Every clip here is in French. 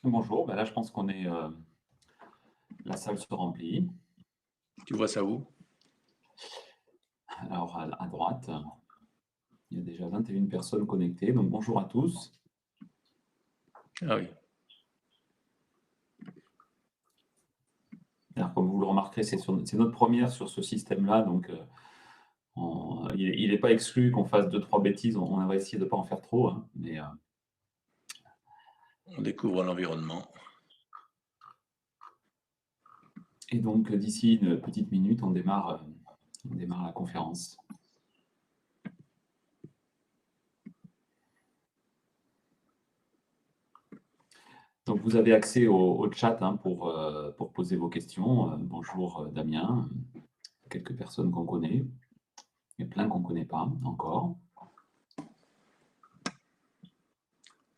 Bonjour, ben là je pense qu'on est, la salle se remplit. Tu vois ça où? Alors à droite, il y a déjà 21 personnes connectées, donc bonjour à tous. Ah oui. Alors comme vous le remarquerez, c'est notre première sur ce système-là, donc il n'est pas exclu qu'on fasse deux trois bêtises, on va essayer de ne pas en faire trop, hein, mais On découvre l'environnement. et donc d'ici une petite minute, on démarre la conférence. Donc vous avez accès au chat, hein, pour poser vos questions. Bonjour Damien, quelques personnes qu'on connaît, et plein qu'on ne connaît pas encore.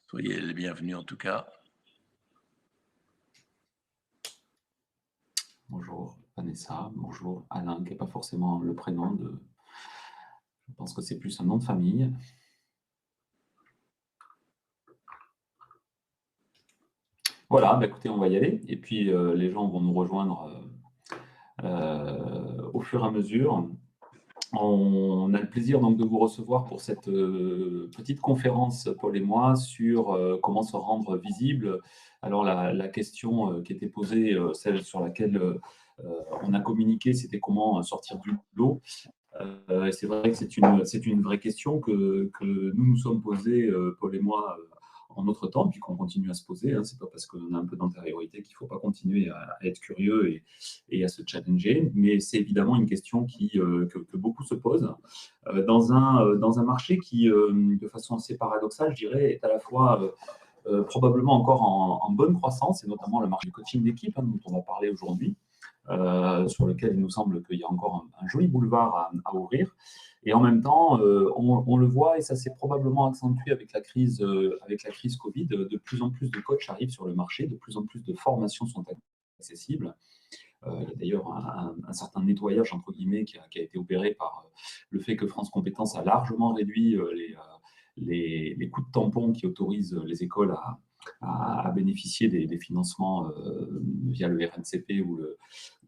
Soyez les bienvenus en tout cas. Bonjour Vanessa, bonjour Alain, qui n'est pas forcément le prénom de... Je pense que c'est plus un nom de famille. Voilà, bah écoutez, on va y aller. Et puis les gens vont nous rejoindre au fur et à mesure. On a le plaisir donc de vous recevoir pour cette petite conférence, Paul et moi, sur comment se rendre visible. Alors la question qui était posée, celle sur laquelle on a communiqué, c'était comment sortir du lot. C'est vrai que c'est une vraie question que nous nous sommes posés, Paul et moi, en notre temps, puis qu'on continue à se poser. Hein. C'est pas parce qu'on a un peu d'antériorité qu'il ne faut pas continuer à être curieux et à se challenger. Mais c'est évidemment une question que beaucoup se posent dans un marché qui, de façon assez paradoxale, je dirais, est à la fois probablement encore en bonne croissance, et notamment le marché du coaching d'équipe, hein, dont on va parler aujourd'hui. Sur lequel il nous semble qu'il y a encore un joli boulevard à ouvrir. Et en même temps, on le voit, et ça s'est probablement accentué avec la crise Covid, de plus en plus de coachs arrivent sur le marché, de plus en plus de formations sont accessibles. Il y a d'ailleurs un certain nettoyage, entre guillemets, qui a été opéré par le fait que France Compétences a largement réduit les coûts de tampon qui autorisent les écoles à bénéficier des financements via le RNCP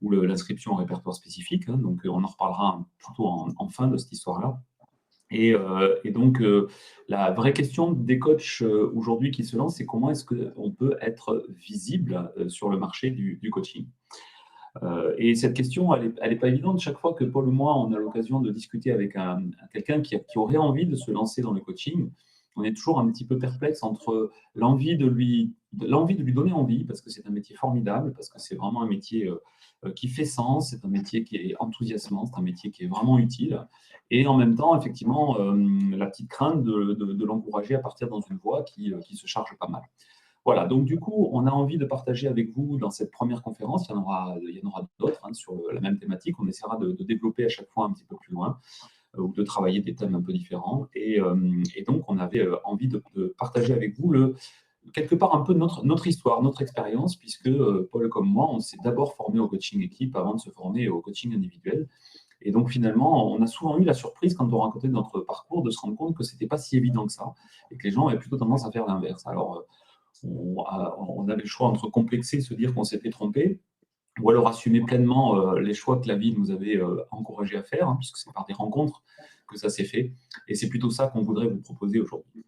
ou l'inscription au répertoire spécifique. Hein. Donc, on en reparlera plutôt en fin de cette histoire-là. Et donc, la vraie question des coachs aujourd'hui qui se lancent, c'est comment est-ce qu'on peut être visible sur le marché du coaching. Et cette question, elle est pas évidente. Chaque fois que Paul ou moi, on a l'occasion de discuter avec quelqu'un qui aurait envie de se lancer dans le coaching, on est toujours un petit peu perplexe entre l'envie de lui donner envie, parce que c'est un métier formidable, parce que c'est vraiment un métier qui fait sens, c'est un métier qui est enthousiasmant, c'est un métier qui est vraiment utile, et en même temps, effectivement, la petite crainte de l'encourager à partir dans une voie qui se charge pas mal. Voilà, donc du coup, on a envie de partager avec vous dans cette première conférence, il y en aura d'autres, hein, sur la même thématique. On essaiera de développer à chaque fois un petit peu plus loin, ou de travailler des thèmes un peu différents. Et donc, on avait envie de partager avec vous quelque part un peu notre histoire, notre expérience, puisque Paul comme moi, on s'est d'abord formé au coaching équipe avant de se former au coaching individuel. Et donc finalement, on a souvent eu la surprise quand on racontait notre parcours de se rendre compte que ce n'était pas si évident que ça, et que les gens avaient plutôt tendance à faire l'inverse. Alors, on avait le choix entre complexer, se dire qu'on s'était trompé, ou alors assumer pleinement les choix que la vie nous avait encouragé à faire, hein, puisque c'est par des rencontres que ça s'est fait. Et c'est plutôt ça qu'on voudrait vous proposer aujourd'hui.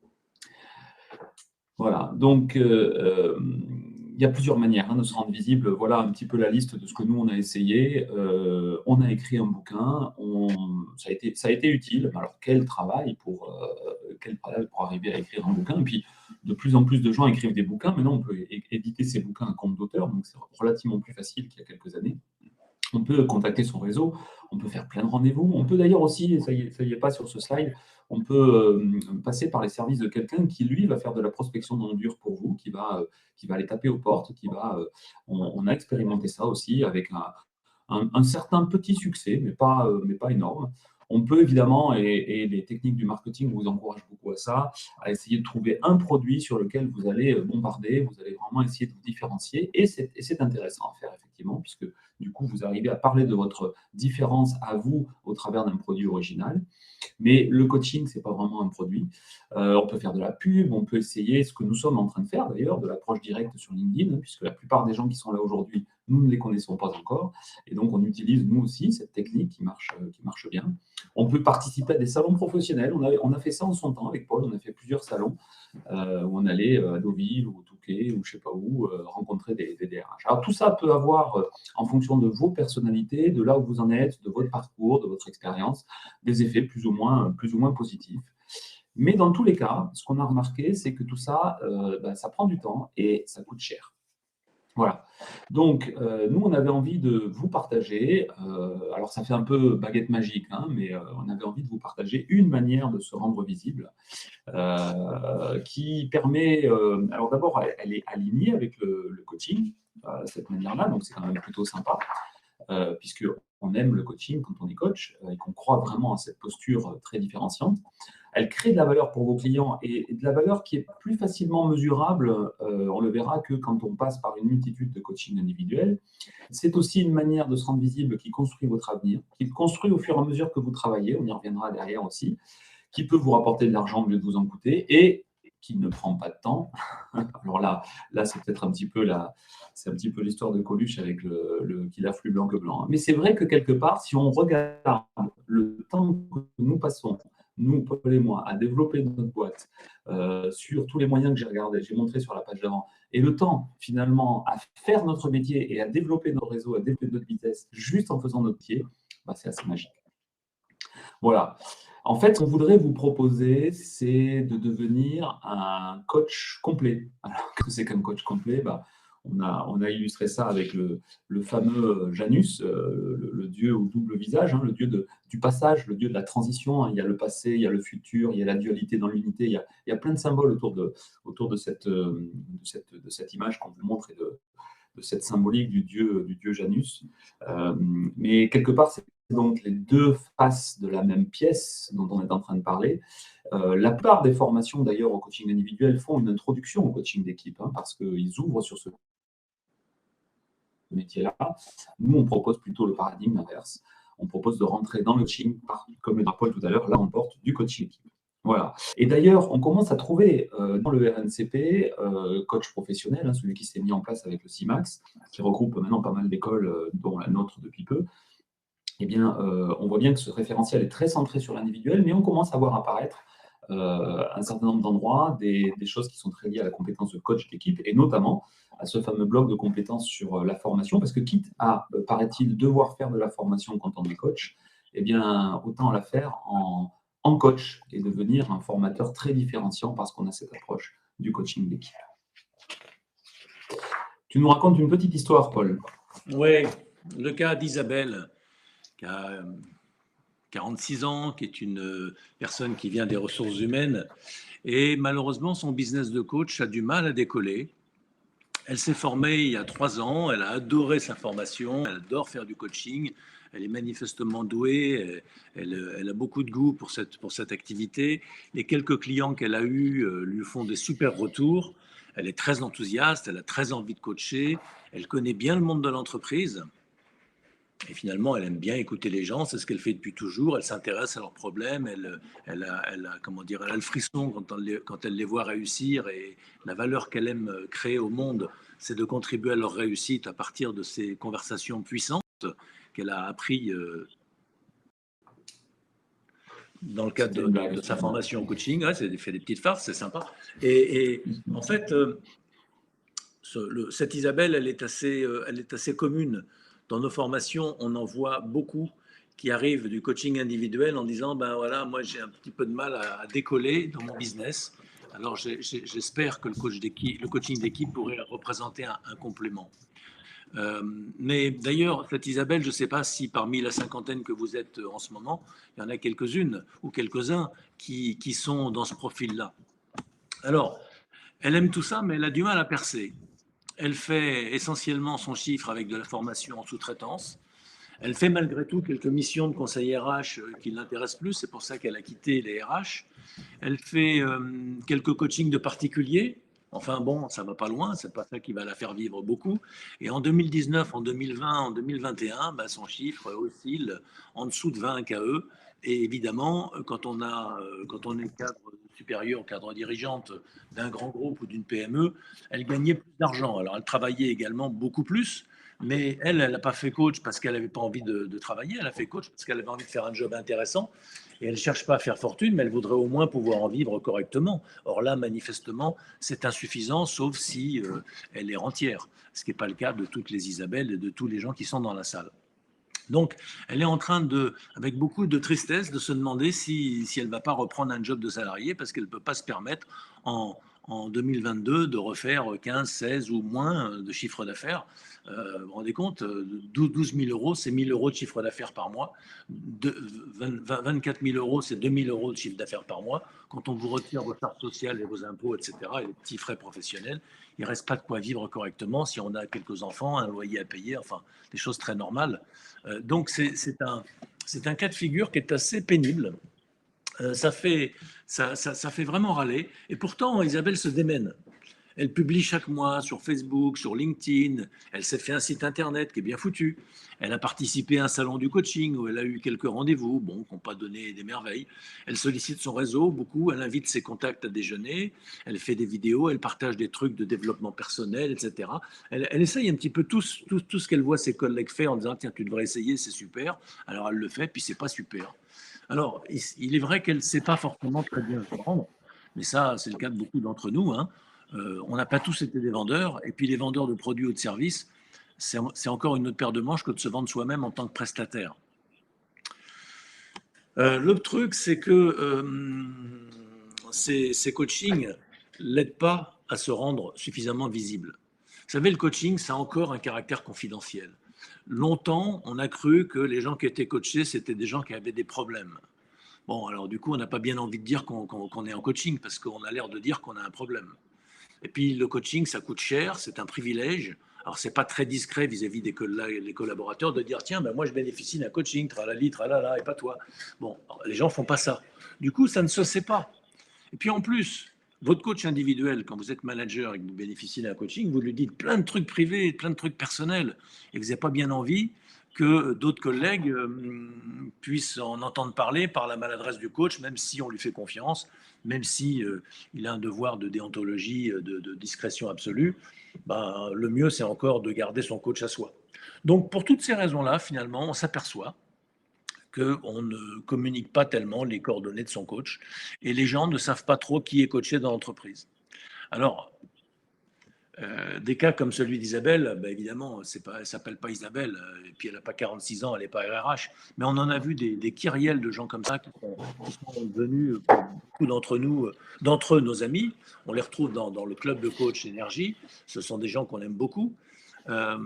Voilà, donc il y a plusieurs manières, hein, de se rendre visible. Voilà un petit peu la liste de ce que nous, on a essayé. On a écrit un bouquin, ça a été utile. Alors, quel travail pour arriver à écrire un bouquin. Et puis, de plus en plus de gens écrivent des bouquins. Maintenant, on peut éditer ces bouquins à compte d'auteur, donc c'est relativement plus facile qu'il y a quelques années. On peut contacter son réseau, on peut faire plein de rendez-vous. On peut d'ailleurs aussi, et ça y est pas sur ce slide, on peut passer par les services de quelqu'un qui, lui, va faire de la prospection dans le dur pour vous, qui va aller taper aux portes, on a expérimenté ça aussi avec un certain petit succès, mais pas énorme. On peut évidemment, et les techniques du marketing vous encouragent beaucoup à ça, à essayer de trouver un produit sur lequel vous allez bombarder, vous allez vraiment essayer de vous différencier, et c'est intéressant à faire, effectivement. effectivement, puisque du coup, vous arrivez à parler de votre différence à vous au travers d'un produit original. Mais le coaching, ce n'est pas vraiment un produit. On peut faire de la pub, on peut essayer ce que nous sommes en train de faire d'ailleurs, de l'approche directe sur LinkedIn, hein, puisque la plupart des gens qui sont là aujourd'hui, nous ne les connaissons pas encore. Et donc, on utilise nous aussi cette technique qui marche bien. On peut participer à des salons professionnels. On a fait ça en son temps avec Paul. On a fait plusieurs salons où on allait à Deauville ou au Touquet ou je ne sais pas où rencontrer des DRH. Alors, tout ça peut avoir, en fonction de vos personnalités, de là où vous en êtes, de votre parcours, de votre expérience, des effets plus ou moins positifs. Mais dans tous les cas, ce qu'on a remarqué, c'est que tout ça, ça prend du temps et ça coûte cher. Voilà. Donc, nous, on avait envie de vous partager, alors ça fait un peu baguette magique, hein, mais on avait envie de vous partager une manière de se rendre visible qui permet, alors d'abord, elle est alignée avec le coaching, cette manière-là, donc c'est quand même plutôt sympa. Puisqu'on aime le coaching quand on est coach et qu'on croit vraiment à cette posture très différenciante. Elle crée de la valeur pour vos clients et de la valeur qui est plus facilement mesurable, on le verra, que quand on passe par une multitude de coachings individuels. C'est aussi une manière de se rendre visible qui construit votre avenir, qui construit au fur et à mesure que vous travaillez, on y reviendra derrière aussi, qui peut vous rapporter de l'argent au lieu de vous en coûter et qui ne prend pas de temps. Alors là c'est peut-être un petit peu l'histoire de Coluche avec qu'il afflue blanc que blanc. Mais c'est vrai que quelque part, si on regarde le temps que nous passons, nous, Paul et moi, à développer notre boîte sur tous les moyens que j'ai montré sur la page d'avant, et le temps, finalement, à faire notre métier et à développer nos réseaux, à développer notre vitesse, juste en faisant notre métier, c'est assez magique. Voilà. En fait, ce qu'on voudrait vous proposer, c'est de devenir un coach complet. Alors, que c'est qu'un coach complet, on a illustré ça avec le fameux Janus, le dieu au double visage, hein, le dieu du passage, le dieu de la transition. Hein. Il y a le passé, il y a le futur, il y a la dualité dans l'unité. Il y a plein de symboles autour de cette image qu'on vous montre et de cette symbolique du dieu Janus. Mais quelque part, c'est donc les deux faces de la même pièce dont on est en train de parler. La plupart des formations, d'ailleurs, au coaching individuel font une introduction au coaching d'équipe, hein, parce qu'ils ouvrent sur ce métier-là. Nous, on propose plutôt le paradigme inverse. On propose de rentrer dans le coaching, comme le dit Paul tout à l'heure, là, on porte du coaching d'équipe. Voilà. Et d'ailleurs, on commence à trouver dans le RNCP, coach professionnel, hein, celui qui s'est mis en place avec le CIMAX, qui regroupe maintenant pas mal d'écoles, dont la nôtre depuis peu. Eh bien, on voit bien que ce référentiel est très centré sur l'individuel, mais on commence à voir apparaître un certain nombre d'endroits des choses qui sont très liées à la compétence de coach d'équipe, et notamment à ce fameux bloc de compétences sur la formation, parce que quitte à, paraît-il, devoir faire de la formation quand on est coach, eh bien, autant la faire en coach et devenir un formateur très différenciant parce qu'on a cette approche du coaching d'équipe. Tu nous racontes une petite histoire, Paul. Oui, le cas d'Isabelle, qui a 46 ans, qui est une personne qui vient des ressources humaines. Et malheureusement, son business de coach a du mal à décoller. Elle s'est formée il y a 3 ans, elle a adoré sa formation, elle adore faire du coaching, elle est manifestement douée, elle a beaucoup de goût pour cette activité. Les quelques clients qu'elle a eus lui font des super retours. Elle est très enthousiaste, elle a très envie de coacher, elle connaît bien le monde de l'entreprise. Et finalement, elle aime bien écouter les gens, c'est ce qu'elle fait depuis toujours. Elle s'intéresse à leurs problèmes, elle a le frisson quand elle les voit réussir. Et la valeur qu'elle aime créer au monde, c'est de contribuer à leur réussite à partir de ces conversations puissantes qu'elle a appris dans le cadre de sa formation en coaching. Ouais, c'est fait des petites farces, c'est sympa. Et en fait, cette Isabelle, elle est assez commune. Dans nos formations, on en voit beaucoup qui arrivent du coaching individuel en disant ben voilà, moi j'ai un petit peu de mal à décoller dans mon business. Alors j'espère que le coaching d'équipe pourrait représenter un complément. Mais d'ailleurs, cette Isabelle, je ne sais pas si parmi la cinquantaine que vous êtes en ce moment, il y en a quelques-unes ou quelques-uns qui sont dans ce profil-là. Alors, elle aime tout ça, mais elle a du mal à percer. Elle fait essentiellement son chiffre avec de la formation en sous-traitance. Elle fait malgré tout quelques missions de conseil RH qui ne l'intéressent plus, c'est pour ça qu'elle a quitté les RH. Elle fait quelques coachings de particuliers Enfin bon, ça va pas loin, c'est pas ça qui va la faire vivre beaucoup. Et en 2019, en 2020, en 2021, bah, son chiffre oscille en dessous de 20 KE. Et évidemment, quand on est cadre supérieur, cadre dirigeante d'un grand groupe ou d'une PME, elle gagnait plus d'argent. Alors elle travaillait également beaucoup plus, mais elle n'a pas fait coach parce qu'elle n'avait pas envie de travailler, elle a fait coach parce qu'elle avait envie de faire un job intéressant. Et elle ne cherche pas à faire fortune, mais elle voudrait au moins pouvoir en vivre correctement. Or là, manifestement, c'est insuffisant, sauf si elle est rentière, ce qui n'est pas le cas de toutes les Isabelles et de tous les gens qui sont dans la salle. Donc, elle est en train de, avec beaucoup de tristesse, de se demander si elle ne va pas reprendre un job de salarié parce qu'elle ne peut pas se permettre en 2022 de refaire 15, 16 ou moins de chiffre d'affaires. Vous vous rendez compte, 12 000 euros, c'est 1 000 euros de chiffre d'affaires par mois. 24 000 euros, c'est 2 000 euros de chiffre d'affaires par mois. Quand on vous retire vos charges sociales et vos impôts, etc., et les petits frais professionnels, il ne reste pas de quoi vivre correctement si on a quelques enfants, un loyer à payer, enfin, des choses très normales. Donc, c'est un cas de figure qui est assez pénible. Ça fait vraiment râler. Et pourtant, Isabelle se démène. Elle publie chaque mois sur Facebook, sur LinkedIn. Elle s'est fait un site internet qui est bien foutu. Elle a participé à un salon du coaching où elle a eu quelques rendez-vous, bon, qui n'ont pas donné des merveilles. Elle sollicite son réseau beaucoup. Elle invite ses contacts à déjeuner. Elle fait des vidéos. Elle partage des trucs de développement personnel, etc. Elle essaye un petit peu tout ce qu'elle voit ses collègues faire en disant tiens, tu devrais essayer, c'est super. Alors elle le fait, puis c'est pas super. Alors, il est vrai qu'elle ne sait pas forcément très bien se vendre, mais ça, c'est le cas de beaucoup d'entre nous, hein. On n'a pas tous été des vendeurs, et puis les vendeurs de produits ou de services, c'est encore une autre paire de manches que de se vendre soi-même en tant que prestataire. L'autre truc, c'est que ces coachings l'aident pas à se rendre suffisamment visible. Vous savez, le coaching, ça a encore un caractère confidentiel. Longtemps, on a cru que les gens qui étaient coachés, c'était des gens qui avaient des problèmes. Bon, alors du coup, on n'a pas bien envie de dire qu'on est en coaching parce qu'on a l'air de dire qu'on a un problème. Et puis, le coaching, ça coûte cher, c'est un privilège. Alors, c'est pas très discret vis-à-vis des collaborateurs de dire tiens, ben moi, je bénéficie d'un coaching, tralali, tralala, et pas toi. Bon, les gens font pas ça. Du coup, ça ne se sait pas. Et puis, en plus, votre coach individuel, quand vous êtes manager et que vous bénéficiez d'un coaching, vous lui dites plein de trucs privés, plein de trucs personnels, et vous n'avez pas bien envie que d'autres collègues puissent en entendre parler par la maladresse du coach, même si on lui fait confiance, même si il a un devoir de déontologie, de discrétion absolue. Ben, le mieux, c'est encore de garder son coach à soi. Donc, pour toutes ces raisons-là, finalement, on s'aperçoit qu'on ne communique pas tellement les coordonnées de son coach et les gens ne savent pas trop qui est coaché dans l'entreprise. Alors, des cas comme celui d'Isabelle, ben évidemment, elle ne s'appelle pas Isabelle, et puis elle n'a pas 46 ans, elle n'est pas RRH, mais on en a vu des kyrielles de gens comme ça qui sont devenus, pour beaucoup d'entre eux, nos amis. On les retrouve dans le club de coach énergie. Ce sont des gens qu'on aime beaucoup. Euh,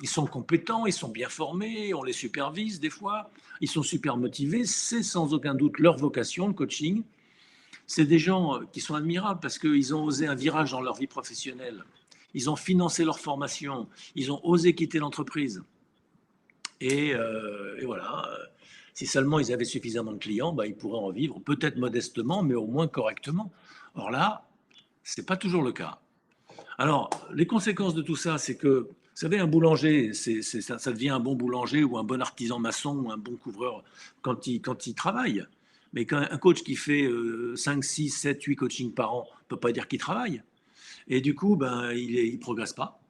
Ils sont compétents, ils sont bien formés, on les supervise des fois, ils sont super motivés. C'est sans aucun doute leur vocation, le coaching. C'est des gens qui sont admirables parce qu'ils ont osé un virage dans leur vie professionnelle. Ils ont financé leur formation. Ils ont osé quitter l'entreprise. Et voilà, si seulement ils avaient suffisamment de clients, bah, ils pourraient en vivre, peut-être modestement, mais au moins correctement. Or là, ce n'est pas toujours le cas. Alors, les conséquences de tout ça, c'est que, vous savez, un boulanger, ça devient un bon boulanger ou un bon artisan maçon ou un bon couvreur quand il travaille. Mais quand un coach qui fait 5, 6, 7, 8 coachings par an ne peut pas dire qu'il travaille. Et du coup, ben, il ne progresse pas.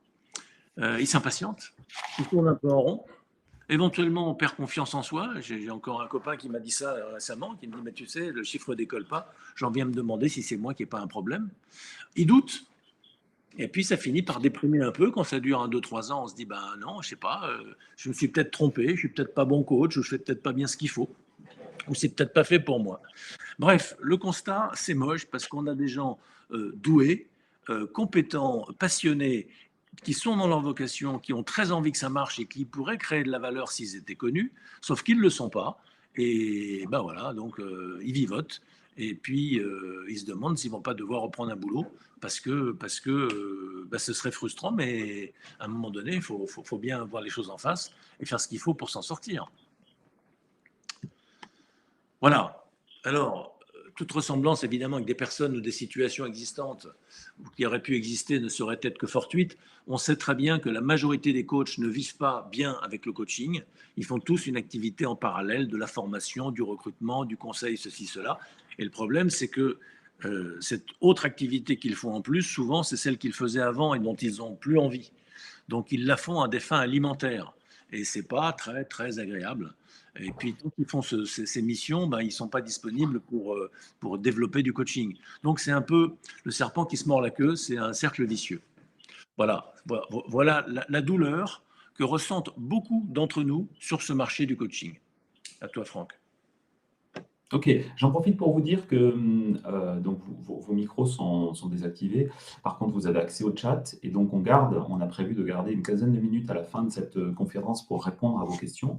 Il s'impatiente. Il tourne un peu en rond. Éventuellement, on perd confiance en soi. J'ai encore un copain qui m'a dit ça récemment, qui me dit, mais tu sais, le chiffre ne décolle pas. J'en viens me demander si c'est moi qui n'ai pas un problème. Il doute. Et puis, ça finit par déprimer un peu. Quand ça dure 1, 2, 3 ans, on se dit, ben non, je sais pas, je me suis peut-être trompé, je suis peut-être pas bon coach, ou je fais peut-être pas bien ce qu'il faut, ou c'est peut-être pas fait pour moi. Bref, le constat, c'est moche parce qu'on a des gens doués, compétents, passionnés, qui sont dans leur vocation, qui ont très envie que ça marche et qui pourraient créer de la valeur s'ils étaient connus, sauf qu'ils ne le sont pas. Et ben voilà, donc ils vivotent. Et puis ils se demandent s'ils ne vont pas devoir reprendre un boulot parce que ben, ce serait frustrant, mais à un moment donné, il faut bien voir les choses en face et faire ce qu'il faut pour s'en sortir. Voilà. Alors, toute ressemblance évidemment avec des personnes ou des situations existantes ou qui auraient pu exister ne serait être que fortuite. On sait très bien que la majorité des coachs ne vivent pas bien avec le coaching. Ils font tous une activité en parallèle de la formation, du recrutement, du conseil, ceci, cela. Et le problème, c'est que cette autre activité qu'ils font en plus, souvent, c'est celle qu'ils faisaient avant et dont ils n'ont plus envie. Donc, ils la font à des fins alimentaires. Et ce n'est pas très, très agréable. Et puis, quand ils font ces missions, ben, ils ne sont pas disponibles pour développer du coaching. Donc, c'est un peu le serpent qui se mord la queue, c'est un cercle vicieux. Voilà la douleur que ressentent beaucoup d'entre nous sur ce marché du coaching. À toi, Franck. Ok, j'en profite pour vous dire que donc vos micros sont désactivés. Par contre, vous avez accès au chat et donc on a prévu de garder une quinzaine de minutes à la fin de cette conférence pour répondre à vos questions.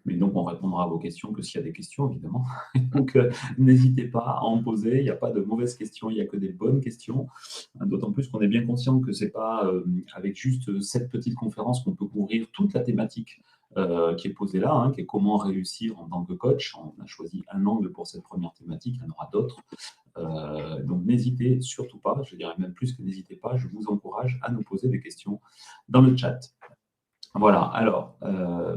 Mais donc, on répondra à vos questions que s'il y a des questions, évidemment. Donc, n'hésitez pas à en poser. Il n'y a pas de mauvaises questions, il n'y a que des bonnes questions. D'autant plus qu'on est bien conscient que ce n'est pas avec juste cette petite conférence qu'on peut couvrir toute la thématique qui est posée là, qui est comment réussir en tant que coach. On a choisi un angle pour cette première thématique, il y en aura d'autres. Donc n'hésitez surtout pas, je dirais même plus que n'hésitez pas, je vous encourage à nous poser des questions dans le chat. Voilà, alors,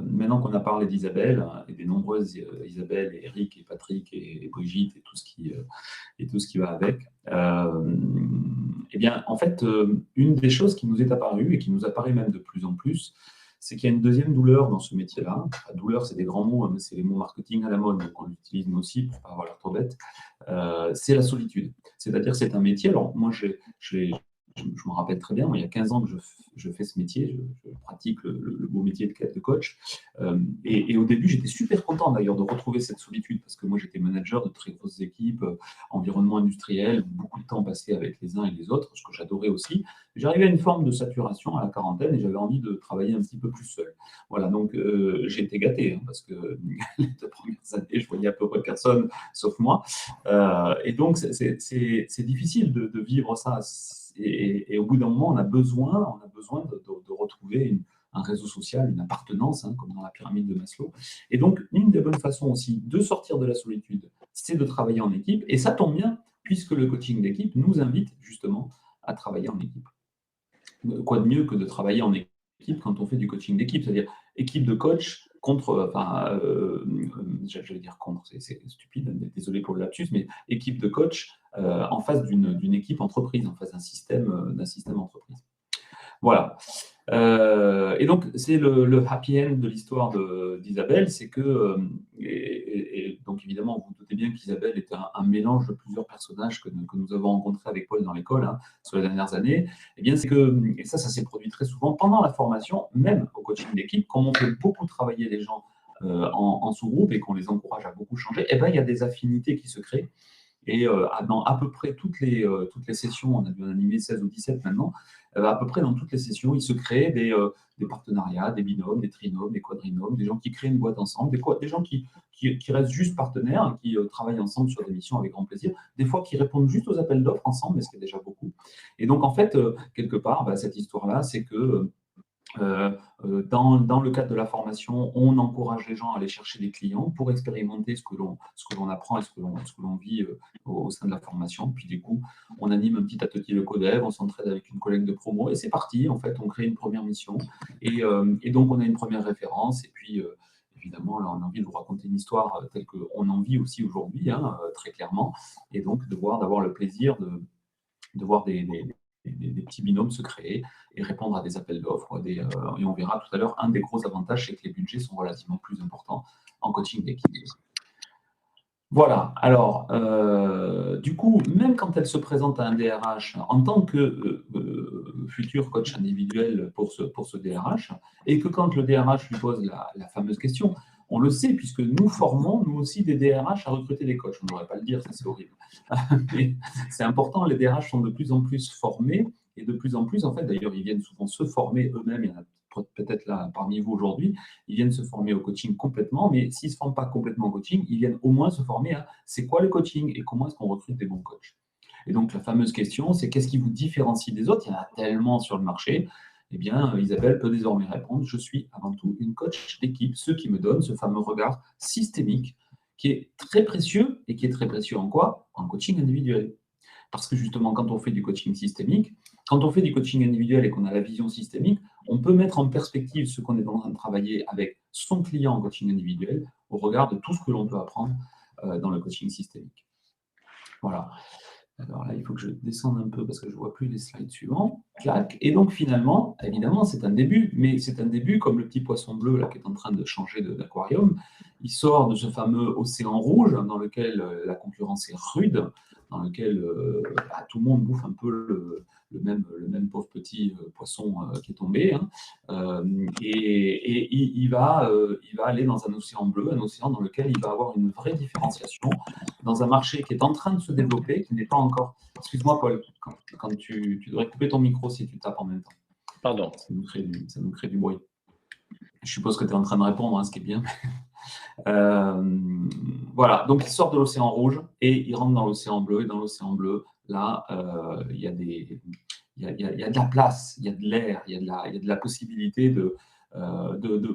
maintenant qu'on a parlé d'Isabelle, et des nombreuses Isabelle, et Eric, et Patrick, et Brigitte, et tout ce qui va avec, eh bien, en fait, une des choses qui nous est apparue, et qui nous apparaît même de plus en plus, c'est qu'il y a une deuxième douleur dans ce métier-là. La douleur, c'est des grands mots, mais c'est les mots marketing à la mode, donc on l'utilise nous aussi pour ne pas avoir l'air trop bête. C'est la solitude. C'est-à-dire c'est un métier, alors moi, je me rappelle très bien, moi, il y a 15 ans que je fais ce métier, je pratique le beau métier de coach. Et au début, j'étais super content d'ailleurs de retrouver cette solitude parce que moi, j'étais manager de très grosses équipes, environnement industriel, beaucoup de temps passé avec les uns et les autres, ce que j'adorais aussi. J'arrivais à une forme de saturation à la quarantaine et j'avais envie de travailler un petit peu plus seul. Voilà, donc j'ai été gâté parce que les 2 premières années, je voyais à peu près personne sauf moi. Et donc, c'est difficile de vivre ça. Et au bout d'un moment, on a besoin de retrouver un réseau social, une appartenance, comme dans la pyramide de Maslow. Et donc, une des bonnes façons aussi de sortir de la solitude, c'est de travailler en équipe. Et ça tombe bien, puisque le coaching d'équipe nous invite justement à travailler en équipe. Quoi de mieux que de travailler en équipe quand on fait du coaching d'équipe, c'est-à-dire équipe de coach contre, j'allais dire contre, c'est stupide, désolé pour le lapsus, mais équipe de coach en face d'une équipe entreprise, en face d'un système entreprise. Voilà. Et donc, c'est le happy end de l'histoire d'Isabelle, c'est que, et donc évidemment, vous vous doutez bien qu'Isabelle est un mélange de plusieurs personnages que nous avons rencontrés avec Paul dans l'école sur les dernières années. Et bien, c'est que, et ça s'est produit très souvent pendant la formation, même au coaching d'équipe, quand on fait beaucoup travailler les gens en sous-groupe et qu'on les encourage à beaucoup changer, et ben, il y a des affinités qui se créent. Et dans à peu près toutes les sessions, on a dû en animer 16 ou 17 maintenant, à peu près dans toutes les sessions, il se crée des partenariats, des binômes, des trinômes, des quadrinômes, des gens qui créent une boîte ensemble, des gens qui restent juste partenaires, qui travaillent ensemble sur des missions avec grand plaisir, des fois qui répondent juste aux appels d'offres ensemble, mais ce qui est déjà beaucoup. Et donc, en fait, quelque part, cette histoire-là, c'est que dans le cadre de la formation, on encourage les gens à aller chercher des clients pour expérimenter ce que l'on apprend et ce que l'on vit au sein de la formation. Puis du coup, on anime un petit atelier de codev, on s'entraide avec une collègue de promo et c'est parti. En fait, on crée une première mission et donc on a une première référence. Et puis, évidemment, là, on a envie de vous raconter une histoire telle qu'on en vit aussi aujourd'hui, très clairement. Et donc, d'avoir le plaisir de voir des petits binômes se créer et répondre à des appels d'offres. Et on verra tout à l'heure, un des gros avantages, c'est que les budgets sont relativement plus importants en coaching d'équipe. Voilà, alors, du coup, même quand elle se présente à un DRH en tant que futur coach individuel pour ce DRH, et que quand le DRH lui pose la fameuse question, on le sait, puisque nous formons, nous aussi, des DRH à recruter des coachs. On ne devrait pas le dire, ça c'est horrible. Mais c'est important, les DRH sont de plus en plus formés, et de plus en plus, en fait, d'ailleurs, ils viennent souvent se former eux-mêmes, il y en a peut-être là parmi vous aujourd'hui, ils viennent se former au coaching complètement, mais s'ils ne se forment pas complètement au coaching, ils viennent au moins se former à c'est quoi le coaching et comment est-ce qu'on recrute des bons coachs. Et donc, la fameuse question, c'est qu'est-ce qui vous différencie des autres? Il y en a tellement sur le marché. Eh bien, Isabelle peut désormais répondre, je suis avant tout une coach d'équipe, ce qui me donne ce fameux regard systémique qui est très précieux, et qui est très précieux en quoi? en coaching individuel. Parce que justement, quand on fait du coaching systémique, quand on fait du coaching individuel et qu'on a la vision systémique, on peut mettre en perspective ce qu'on est en train de travailler avec son client en coaching individuel au regard de tout ce que l'on peut apprendre dans le coaching systémique. Voilà. Alors là, il faut que je descende un peu parce que je ne vois plus les slides suivants. Clac. Et donc finalement, évidemment, c'est un début, mais c'est un début comme le petit poisson bleu là, qui est en train de changer d'aquarium. Il sort de ce fameux océan rouge dans lequel la concurrence est rude, dans lequel tout le monde bouffe un peu le même pauvre petit poisson qui est tombé. Hein. Et il va aller dans un océan bleu, un océan dans lequel il va avoir une vraie différenciation, dans un marché qui est en train de se développer, qui n'est pas encore… Excuse-moi, Paul, quand tu devrais couper ton micro si tu tapes en même temps. Pardon. Ça nous crée du bruit. Je suppose que tu es en train de répondre, hein, ce qui est bien. Voilà, donc il sort de l'océan rouge et il rentre dans l'océan bleu. Et dans l'océan bleu, là, il y a de la place, il y a de l'air, il y a de la possibilité de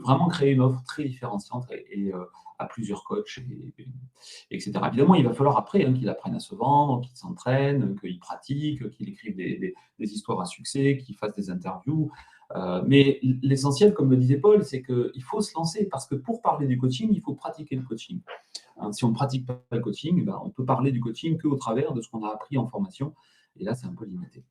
vraiment créer une offre très différenciante et à plusieurs coachs, etc. Évidemment, il va falloir après qu'il apprenne à se vendre, qu'il s'entraîne, qu'il pratique, qu'il écrive des histoires à succès, qu'il fasse des interviews. Mais l'essentiel, comme le disait Paul, c'est qu'il faut se lancer parce que pour parler du coaching, il faut pratiquer le coaching. Hein, si on ne pratique pas le coaching, on peut parler du coaching qu'au travers de ce qu'on a appris en formation. Et là, c'est un peu limité.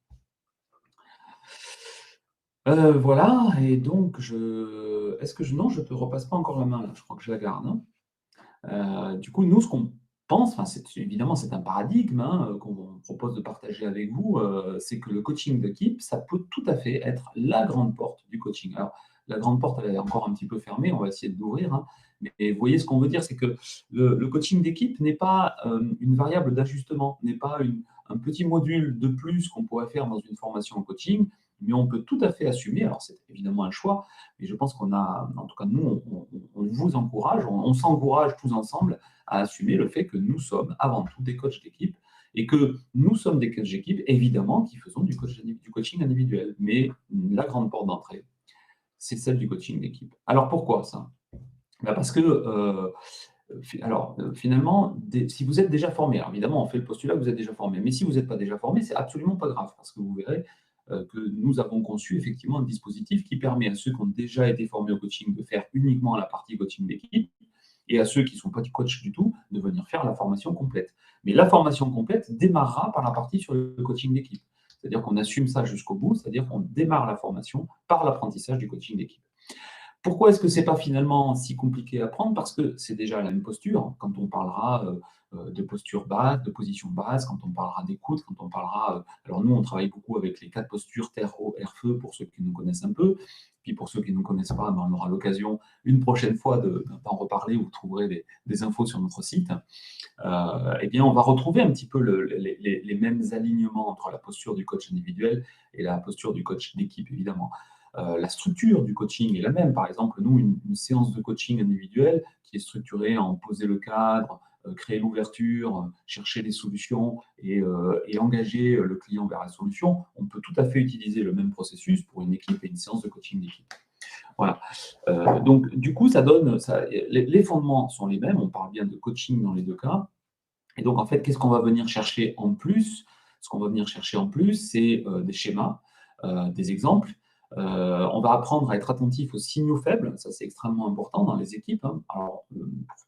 Voilà, et donc, est-ce que non, je ne te repasse pas encore la main, là. Je crois que je la garde. Hein. Du coup, nous, ce qu'on pense, évidemment, c'est un paradigme qu'on propose de partager avec vous, c'est que le coaching d'équipe, ça peut tout à fait être la grande porte du coaching. Alors, la grande porte, elle est encore un petit peu fermée, on va essayer de l'ouvrir, hein, mais vous voyez, ce qu'on veut dire, c'est que le coaching d'équipe n'est pas une variable d'ajustement, n'est pas un petit module de plus qu'on pourrait faire dans une formation en coaching, mais on peut tout à fait assumer, alors c'est évidemment un choix, mais je pense qu'on a, en tout cas nous, on vous encourage, on s'encourage tous ensemble à assumer le fait que nous sommes avant tout des coachs d'équipe et que nous sommes des coachs d'équipe, évidemment, qui faisons du coaching individuel. Mais la grande porte d'entrée, c'est celle du coaching d'équipe. Alors pourquoi ça? Parce que finalement, si vous êtes déjà formé, alors évidemment, on fait le postulat que vous êtes déjà formé, mais si vous n'êtes pas déjà formé, c'est absolument pas grave, parce que vous verrez que nous avons conçu effectivement un dispositif qui permet à ceux qui ont déjà été formés au coaching de faire uniquement la partie coaching d'équipe, et à ceux qui ne sont pas coach du tout, de venir faire la formation complète. Mais la formation complète démarrera par la partie sur le coaching d'équipe. C'est-à-dire qu'on assume ça jusqu'au bout, c'est-à-dire qu'on démarre la formation par l'apprentissage du coaching d'équipe. Pourquoi est-ce que ce n'est pas finalement si compliqué à apprendre? Parce que c'est déjà la même posture. Quand on parlera de posture basse, de position basse, quand on parlera d'écoute, quand on parlera… alors nous, on travaille beaucoup avec les 4 postures terre, eau, air, feu, pour ceux qui nous connaissent un peu. Puis pour ceux qui ne nous connaissent pas, on aura l'occasion une prochaine fois d'en reparler. Vous trouverez des infos sur notre site. Eh bien, on va retrouver un petit peu les mêmes alignements entre la posture du coach individuel et la posture du coach d'équipe, évidemment. La structure du coaching est la même. Par exemple, nous, une séance de coaching individuelle qui est structurée en poser le cadre, créer l'ouverture, chercher des solutions et engager le client vers la solution, on peut tout à fait utiliser le même processus pour une équipe et une séance de coaching d'équipe. Voilà. Donc, du coup, ça donne… les fondements sont les mêmes. On parle bien de coaching dans les deux cas. Et donc, en fait, qu'est-ce qu'on va venir chercher en plus? Ce qu'on va venir chercher en plus, c'est des schémas, des exemples. On va apprendre à être attentif aux signaux faibles, ça c'est extrêmement important dans les équipes. Hein. Alors,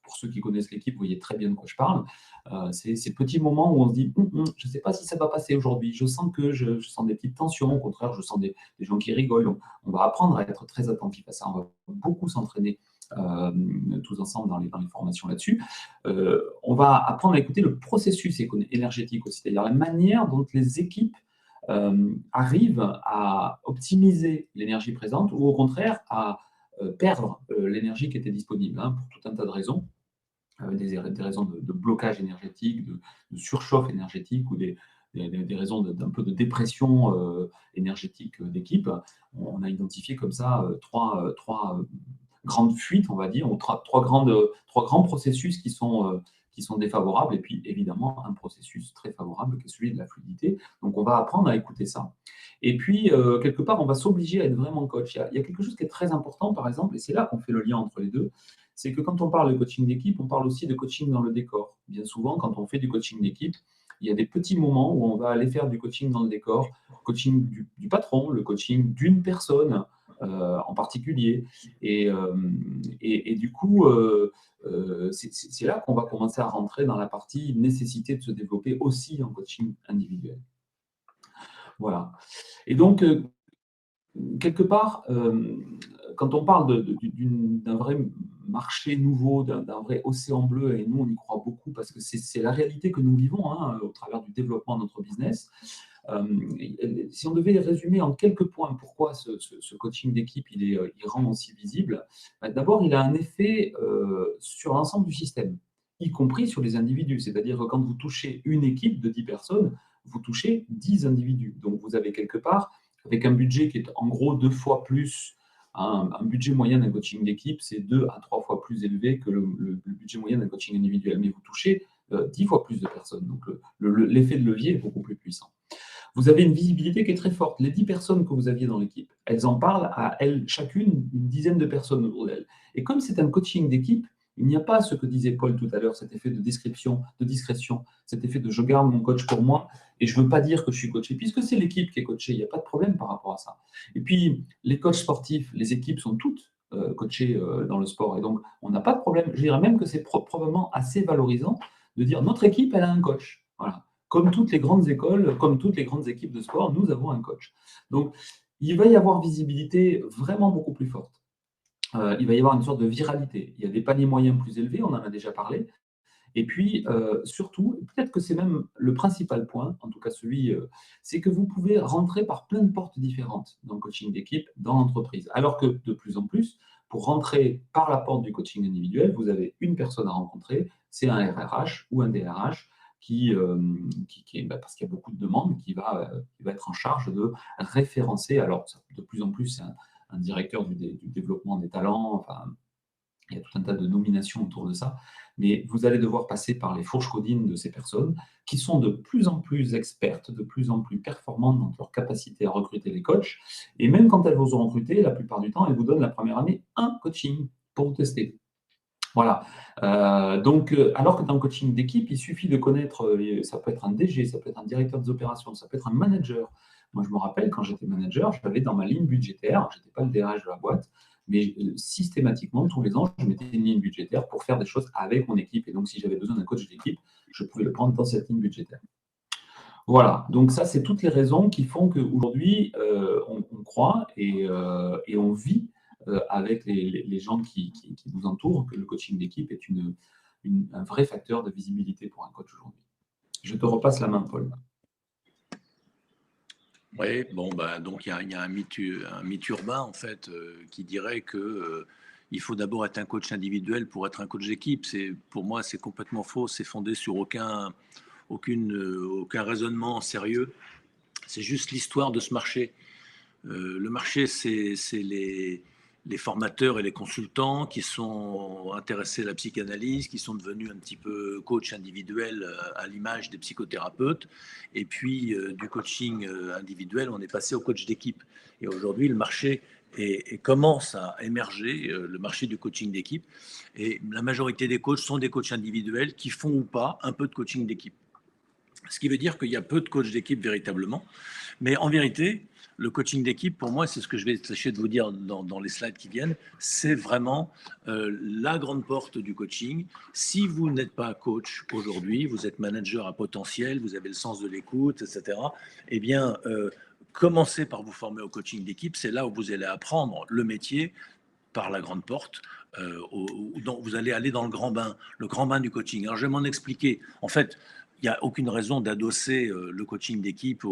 pour ceux qui connaissent l'équipe, vous voyez très bien de quoi je parle. C'est ces petits moments où on se dit je ne sais pas si ça va passer aujourd'hui, je sens que je sens des petites tensions, au contraire, je sens des gens qui rigolent. Donc, on va apprendre à être très attentif à ça, on va beaucoup s'entraîner tous ensemble dans les formations là-dessus. On va apprendre à écouter le processus énergétique aussi, c'est-à-dire la manière dont les équipes arrivent à optimiser l'énergie présente ou au contraire à perdre l'énergie qui était disponible pour tout un tas de raisons, des raisons de blocage énergétique, de surchauffe énergétique ou des raisons d'un peu de dépression énergétique d'équipe. On a identifié comme ça trois grandes fuites, on va dire, ou trois grands processus qui sont défavorables, et puis évidemment un processus très favorable qui est celui de la fluidité. Donc on va apprendre à écouter ça. Et puis, quelque part, on va s'obliger à être vraiment coach. Il y a quelque chose qui est très important, par exemple, et c'est là qu'on fait le lien entre les deux, c'est que quand on parle de coaching d'équipe, on parle aussi de coaching dans le décor. Bien souvent, quand on fait du coaching d'équipe, il y a des petits moments où on va aller faire du coaching dans le décor, coaching du patron, le coaching d'une personne en particulier. Et du coup, c'est là qu'on va commencer à rentrer dans la partie nécessité de se développer aussi en coaching individuel. Voilà. Et donc, quelque part, quand on parle d'un vrai marché nouveau, d'un vrai océan bleu, et nous, on y croit beaucoup parce que c'est la réalité que nous vivons hein, au travers du développement de notre business. Si on devait résumer en quelques points pourquoi ce coaching d'équipe il rend aussi visible, d'abord, il a un effet sur l'ensemble du système, y compris sur les individus. C'est-à-dire que quand vous touchez une équipe de 10 personnes, vous touchez 10 individus. Donc, vous avez quelque part, avec un budget qui est en gros 2 fois plus, hein, un budget moyen d'un coaching d'équipe, c'est 2 à 3 fois plus élevé que le budget moyen d'un coaching individuel. Mais vous touchez 10 fois plus de personnes. Donc, l'effet de levier est beaucoup plus puissant. Vous avez une visibilité qui est très forte. Les 10 personnes que vous aviez dans l'équipe, elles en parlent à elles, chacune, une dizaine de personnes autour d'elles. Et comme c'est un coaching d'équipe, il n'y a pas ce que disait Paul tout à l'heure, cet effet de description, de discrétion, cet effet de je garde mon coach pour moi et je ne veux pas dire que je suis coaché, puisque c'est l'équipe qui est coachée, il n'y a pas de problème par rapport à ça. Et puis, les coachs sportifs, les équipes sont toutes coachées dans le sport et donc on n'a pas de problème. Je dirais même que c'est probablement assez valorisant de dire notre équipe, elle a un coach. Voilà. Comme toutes les grandes écoles, comme toutes les grandes équipes de sport, nous avons un coach. Donc, il va y avoir visibilité vraiment beaucoup plus forte. Il va y avoir une sorte de viralité. Il y a des paniers moyens plus élevés, on en a déjà parlé. Et puis, surtout, peut-être que c'est même le principal point, en tout cas celui, c'est que vous pouvez rentrer par plein de portes différentes dans le coaching d'équipe, dans l'entreprise. Alors que de plus en plus, pour rentrer par la porte du coaching individuel, vous avez une personne à rencontrer, c'est un RRH ou un DRH parce qu'il y a beaucoup de demandes, qui va être en charge de référencer. Alors, de plus en plus, c'est un directeur du développement des talents, enfin, il y a tout un tas de nominations autour de ça, mais vous allez devoir passer par les fourches codines de ces personnes qui sont de plus en plus expertes, de plus en plus performantes dans leur capacité à recruter les coachs. Et même quand elles vous ont recruté, la plupart du temps, elles vous donnent la première année un coaching pour vous tester. Voilà. Alors que dans le coaching d'équipe, il suffit de connaître, ça peut être un DG, ça peut être un directeur des opérations, ça peut être un manager. Moi, je me rappelle, quand j'étais manager, j'avais dans ma ligne budgétaire, je n'étais pas le DRH de la boîte, mais systématiquement, tous les ans, je mettais une ligne budgétaire pour faire des choses avec mon équipe. Et donc, si j'avais besoin d'un coach d'équipe, je pouvais le prendre dans cette ligne budgétaire. Voilà, donc ça, c'est toutes les raisons qui font qu'aujourd'hui, on croit et on vit avec les gens qui nous entourent, que le coaching d'équipe est un vrai facteur de visibilité pour un coach aujourd'hui. Je te repasse la main, Paul. Oui, bon, donc il y a un mythe urbain, en fait, qui dirait que il faut d'abord être un coach individuel pour être un coach d'équipe. Pour moi, c'est complètement faux. C'est fondé sur aucun raisonnement sérieux. C'est juste l'histoire de ce marché. Le marché, c'est les formateurs et les consultants qui sont intéressés à la psychanalyse, qui sont devenus un petit peu coach individuel à l'image des psychothérapeutes. Et puis, du coaching individuel, on est passé au coach d'équipe. Et aujourd'hui, le marché commence à émerger, le marché du coaching d'équipe. Et la majorité des coachs sont des coachs individuels qui font ou pas un peu de coaching d'équipe. Ce qui veut dire qu'il y a peu de coachs d'équipe véritablement. Mais en vérité, le coaching d'équipe, pour moi, c'est ce que je vais tâcher de vous dire dans les slides qui viennent, c'est vraiment la grande porte du coaching. Si vous n'êtes pas coach aujourd'hui, vous êtes manager à potentiel, vous avez le sens de l'écoute, etc., eh bien, commencez par vous former au coaching d'équipe. C'est là où vous allez apprendre le métier par la grande porte. Vous allez aller dans le grand bain du coaching. Alors, je vais m'en expliquer. En fait, il n'y a aucune raison d'adosser le coaching d'équipe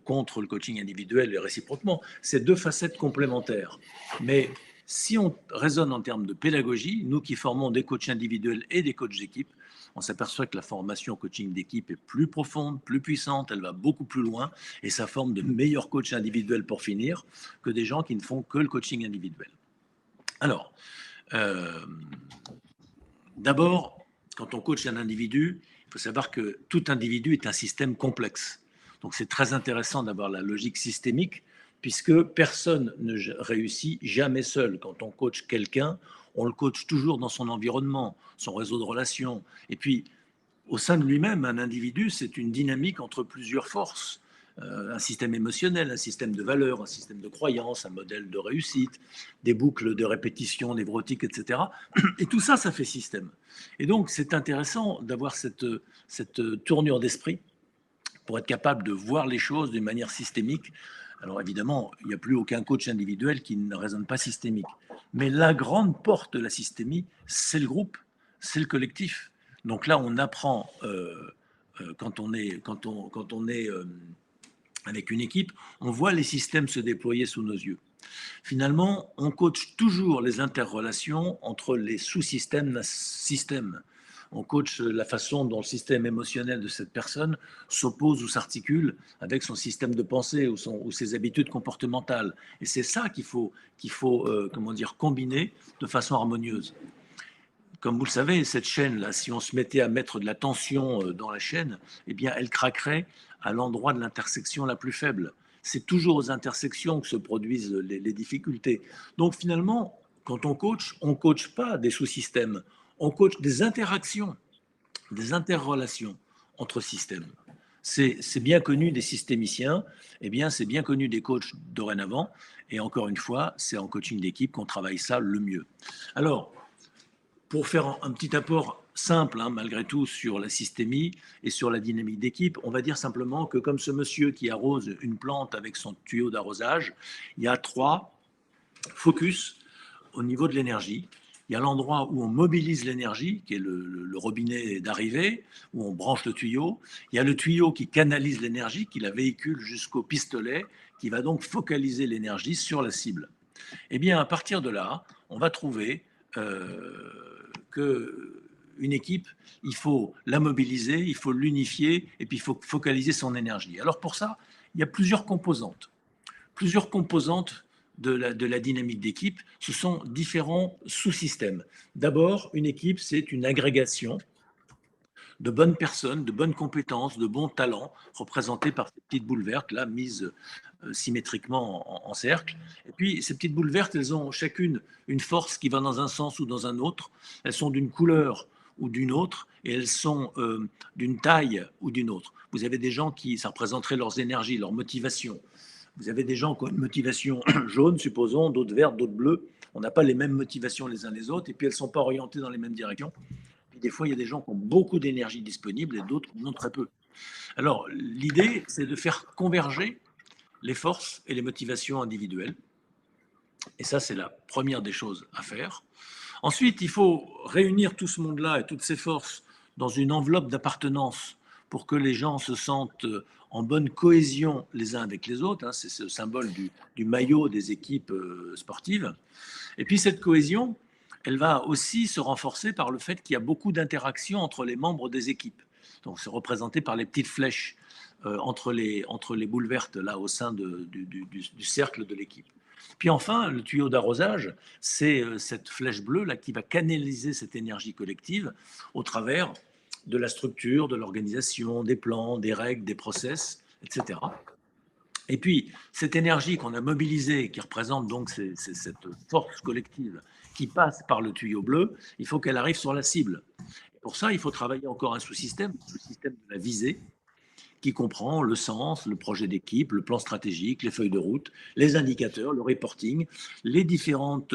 contre le coaching individuel et réciproquement. C'est deux facettes complémentaires. Mais si on raisonne en termes de pédagogie, nous qui formons des coachs individuels et des coachs d'équipe, on s'aperçoit que la formation coaching d'équipe est plus profonde, plus puissante, elle va beaucoup plus loin et ça forme de meilleurs coachs individuels pour finir que des gens qui ne font que le coaching individuel. Alors, d'abord, quand on coach un individu, il faut savoir que tout individu est un système complexe. Donc, c'est très intéressant d'avoir la logique systémique puisque personne ne réussit jamais seul. Quand on coach quelqu'un, on le coach toujours dans son environnement, son réseau de relations. Et puis, au sein de lui-même, un individu, c'est une dynamique entre plusieurs forces. Un système émotionnel, un système de valeurs, un système de croyances, un modèle de réussite, des boucles de répétition névrotiques, etc. Et tout ça, ça fait système. Et donc, c'est intéressant d'avoir cette tournure d'esprit pour être capable de voir les choses d'une manière systémique. Alors évidemment, il n'y a plus aucun coach individuel qui ne raisonne pas systémique. Mais la grande porte de la systémie, c'est le groupe, c'est le collectif. Donc là, on apprend, quand on est avec une équipe, on voit les systèmes se déployer sous nos yeux. Finalement, on coach toujours les interrelations entre les sous-systèmes d'un système. On coach la façon dont le système émotionnel de cette personne s'oppose ou s'articule avec son système de pensée ou ses habitudes comportementales. Et c'est ça qu'il faut combiner de façon harmonieuse. Comme vous le savez, cette chaîne-là, si on se mettait à mettre de la tension dans la chaîne, eh bien, elle craquerait à l'endroit de l'intersection la plus faible. C'est toujours aux intersections que se produisent les difficultés. Donc finalement, quand on coach pas des sous-systèmes, on coach des interactions, des interrelations entre systèmes. C'est bien connu des systémiciens, eh bien c'est bien connu des coachs dorénavant, et encore une fois, c'est en coaching d'équipe qu'on travaille ça le mieux. Alors, pour faire un petit apport simple, malgré tout, sur la systémie et sur la dynamique d'équipe, on va dire simplement que comme ce monsieur qui arrose une plante avec son tuyau d'arrosage, il y a 3 focus au niveau de l'énergie. Il y a l'endroit où on mobilise l'énergie, qui est le robinet d'arrivée, où on branche le tuyau. Il y a le tuyau qui canalise l'énergie, qui la véhicule jusqu'au pistolet, qui va donc focaliser l'énergie sur la cible. Eh bien, à partir de là, on va trouver qu'une équipe, il faut la mobiliser, il faut l'unifier, et puis il faut focaliser son énergie. Alors pour ça, il y a plusieurs composantes de la dynamique d'équipe. Ce sont différents sous-systèmes. D'abord, une équipe, c'est une agrégation de bonnes personnes, de bonnes compétences, de bons talents, représentés par ces petites boules vertes, là, mises symétriquement en cercle. Et puis, ces petites boules vertes, elles ont chacune une force qui va dans un sens ou dans un autre. Elles sont d'une couleur ou d'une autre, et elles sont d'une taille ou d'une autre. Vous avez des gens qui, ça représenterait leurs énergies, leur motivation. Vous avez des gens qui ont une motivation jaune, supposons, d'autres vertes, d'autres bleues. On n'a pas les mêmes motivations les uns les autres, et puis elles ne sont pas orientées dans les mêmes directions. Puis des fois, il y a des gens qui ont beaucoup d'énergie disponible et d'autres qui en ont très peu. Alors, l'idée, c'est de faire converger les forces et les motivations individuelles. Et ça, c'est la première des choses à faire. Ensuite, il faut réunir tout ce monde-là et toutes ces forces dans une enveloppe d'appartenance pour que les gens se sentent en bonne cohésion les uns avec les autres. C'est ce symbole du maillot des équipes sportives. Et puis cette cohésion, elle va aussi se renforcer par le fait qu'il y a beaucoup d'interactions entre les membres des équipes. Donc c'est représenté par les petites flèches entre les boules vertes là au sein du cercle de l'équipe. Puis enfin, le tuyau d'arrosage, c'est cette flèche bleue là qui va canaliser cette énergie collective au travers de la structure, de l'organisation, des plans, des règles, des process, etc. Et puis, cette énergie qu'on a mobilisée, qui représente donc cette force collective qui passe par le tuyau bleu, il faut qu'elle arrive sur la cible. Et pour ça, il faut travailler encore un sous-système, le système de la visée, qui comprend le sens, le projet d'équipe, le plan stratégique, les feuilles de route, les indicateurs, le reporting, les différentes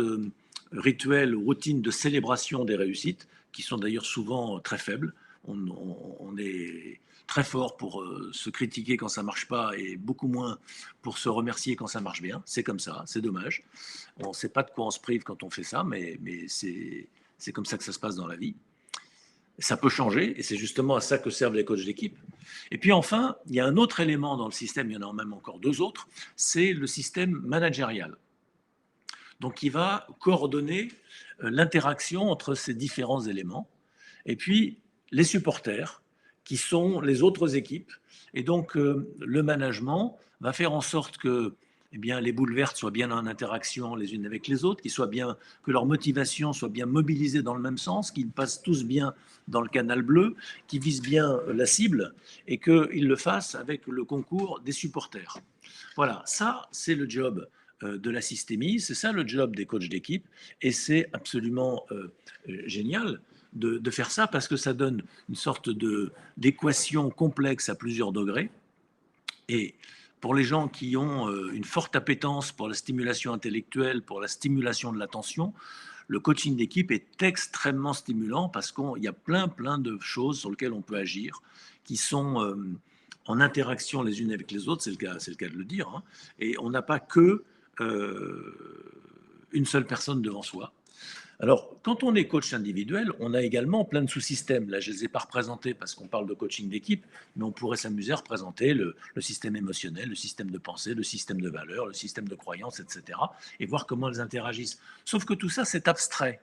rituels, routines de célébration des réussites, qui sont d'ailleurs souvent très faibles. On est très fort pour se critiquer quand ça marche pas et beaucoup moins pour se remercier quand ça marche bien. C'est comme ça, c'est dommage. On ne sait pas de quoi on se prive quand on fait ça, mais c'est comme ça que ça se passe dans la vie. Ça peut changer, et c'est justement à ça que servent les coachs d'équipe. Et puis enfin, il y a un autre élément dans le système, il y en a même encore 2 autres, c'est le système managérial. Donc il va coordonner l'interaction entre ces différents éléments, et puis les supporters, qui sont les autres équipes. Et donc le management va faire en sorte que eh bien, les boules vertes soient bien en interaction les unes avec les autres, que leur motivation soit bien mobilisée dans le même sens, qu'ils passent tous bien dans le canal bleu, qu'ils visent bien la cible et qu'ils le fassent avec le concours des supporters. Voilà, ça, c'est le job de la systémie, c'est ça le job des coachs d'équipe, et c'est absolument génial de faire ça parce que ça donne une sorte d'équation complexe à plusieurs degrés. Et pour les gens qui ont une forte appétence pour la stimulation intellectuelle, pour la stimulation de l'attention, le coaching d'équipe est extrêmement stimulant parce qu'il y a plein de choses sur lesquelles on peut agir qui sont en interaction les unes avec les autres, c'est le cas de le dire, hein, et on n'a pas que une seule personne devant soi. Alors, quand on est coach individuel, on a également plein de sous-systèmes. Là, je ne les ai pas représentés parce qu'on parle de coaching d'équipe, mais on pourrait s'amuser à représenter le système émotionnel, le système de pensée, le système de valeurs, le système de croyances, etc. et voir comment elles interagissent. Sauf que tout ça, c'est abstrait.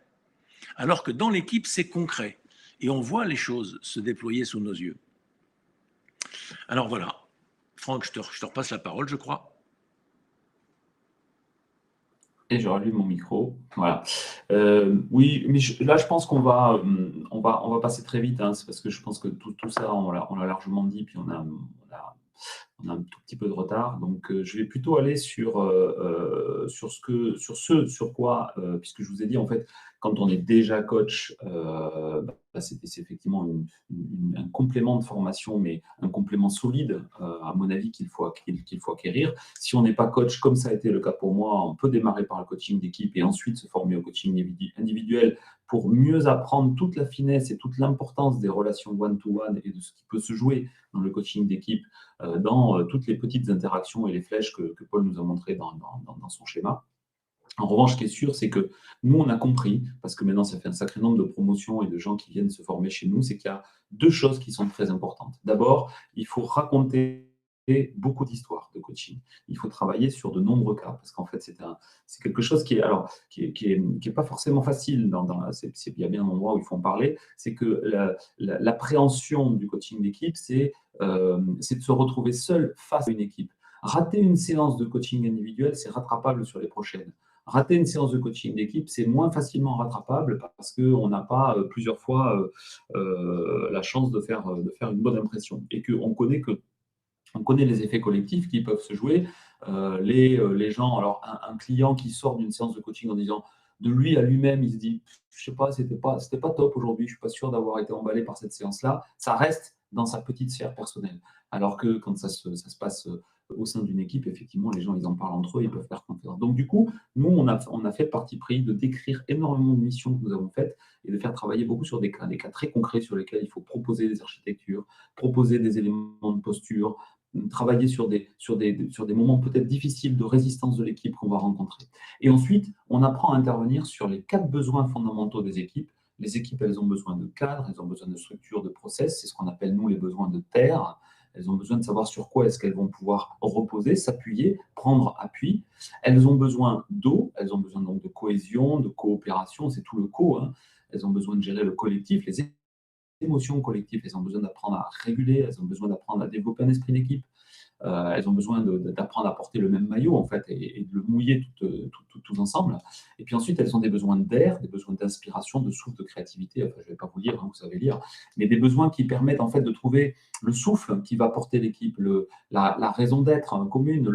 Alors que dans l'équipe, c'est concret. Et on voit les choses se déployer sous nos yeux. Alors voilà. Franck, je te repasse la parole, je crois. Et je rallume mon micro. Voilà. Oui, mais là, je pense qu'on va, on va passer très vite. Hein, c'est parce que je pense que tout ça, on l'a largement dit, puis on a un tout petit peu de retard. Donc, je vais plutôt aller sur sur quoi, puisque je vous ai dit, en fait, quand on est déjà coach, c'est effectivement un complément de formation, mais un complément solide, à mon avis, qu'il faut acquérir. Si on n'est pas coach, comme ça a été le cas pour moi, on peut démarrer par le coaching d'équipe et ensuite se former au coaching individuel pour mieux apprendre toute la finesse et toute l'importance des relations one-to-one et de ce qui peut se jouer dans le coaching d'équipe, dans toutes les petites interactions et les flèches que Paul nous a montrées dans son schéma. En revanche, ce qui est sûr, c'est que nous, on a compris, parce que maintenant, ça fait un sacré nombre de promotions et de gens qui viennent se former chez nous, c'est qu'il y a deux choses qui sont très importantes. D'abord, il faut raconter beaucoup d'histoires de coaching. Il faut travailler sur de nombreux cas, parce qu'en fait, c'est quelque chose qui est pas forcément facile. Il y a bien un endroit où il faut en parler. C'est que l'appréhension du coaching d'équipe, c'est de se retrouver seul face à une équipe. Rater une séance de coaching individuel, c'est rattrapable sur les prochaines. Rater une séance de coaching d'équipe, c'est moins facilement rattrapable parce qu'on n'a pas plusieurs fois la chance de faire une bonne impression et qu'on connaît les effets collectifs qui peuvent se jouer. Les gens, alors un client qui sort d'une séance de coaching en disant de lui à lui-même, il se dit, je sais pas, c'était pas top aujourd'hui, je suis pas sûr d'avoir été emballé par cette séance-là. Ça reste dans sa petite sphère personnelle. Alors que quand ça se passe au sein d'une équipe, effectivement, les gens, ils en parlent entre eux, ils peuvent faire confiance. Donc, du coup, nous, on a fait le parti pris de décrire énormément de missions que nous avons faites et de faire travailler beaucoup sur des cas très concrets sur lesquels il faut proposer des architectures, proposer des éléments de posture, travailler sur des moments peut-être difficiles de résistance de l'équipe qu'on va rencontrer. Et ensuite, on apprend à intervenir sur les 4 besoins fondamentaux des équipes. Les équipes, elles ont besoin de cadres, elles ont besoin de structures, de process, c'est ce qu'on appelle, nous, les besoins de terre. Elles ont besoin de savoir sur quoi est-ce qu'elles vont pouvoir reposer, s'appuyer, prendre appui. Elles ont besoin d'eau, elles ont besoin donc de cohésion, de coopération, c'est tout le co. Hein. Elles ont besoin de gérer le collectif, les émotions collectives, elles ont besoin d'apprendre à réguler, elles ont besoin d'apprendre à développer un esprit d'équipe, elles ont besoin d'apprendre à porter le même maillot en fait et de le mouiller tous ensemble. Et puis ensuite, elles ont des besoins d'air, des besoins d'inspiration, de souffle, de créativité. Enfin, je ne vais pas vous lire, hein, vous savez lire, mais des besoins qui permettent en fait de trouver le souffle qui va porter l'équipe, la raison d'être commune,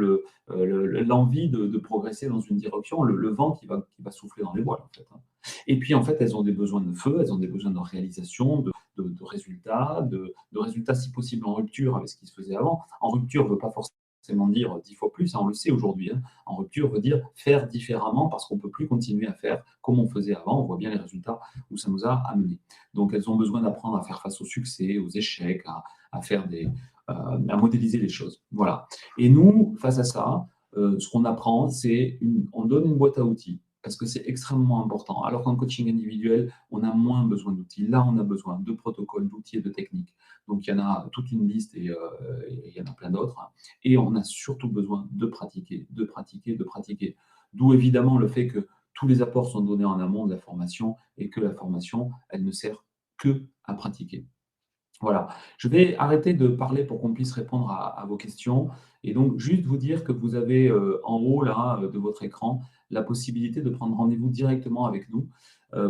l'envie de progresser dans une direction, le vent qui va souffler dans les voiles en fait. Hein. Et puis en fait, elles ont des besoins de feu, elles ont des besoins de réalisation, de résultats, de résultats si possible en rupture avec ce qui se faisait avant. En rupture ne veut pas forcément dire 10 fois plus, hein, on le sait aujourd'hui. Hein. En rupture veut dire faire différemment parce qu'on ne peut plus continuer à faire comme on faisait avant. On voit bien les résultats où ça nous a amenés. Donc elles ont besoin d'apprendre à faire face au succès, aux échecs, à modéliser les choses. Voilà. Et nous, face à ça, ce qu'on apprend, c'est on donne une boîte à outils parce que c'est extrêmement important. Alors qu'en coaching individuel, on a moins besoin d'outils. Là, on a besoin de protocoles, d'outils et de techniques. Donc, il y en a toute une liste et il y en a plein d'autres. Et on a surtout besoin de pratiquer, de pratiquer, de pratiquer. D'où évidemment le fait que tous les apports sont donnés en amont de la formation et que la formation, elle ne sert que à pratiquer. Voilà. Je vais arrêter de parler pour qu'on puisse répondre à vos questions. Et donc, juste vous dire que vous avez en haut là, de votre écran la possibilité de prendre rendez-vous directement avec nous.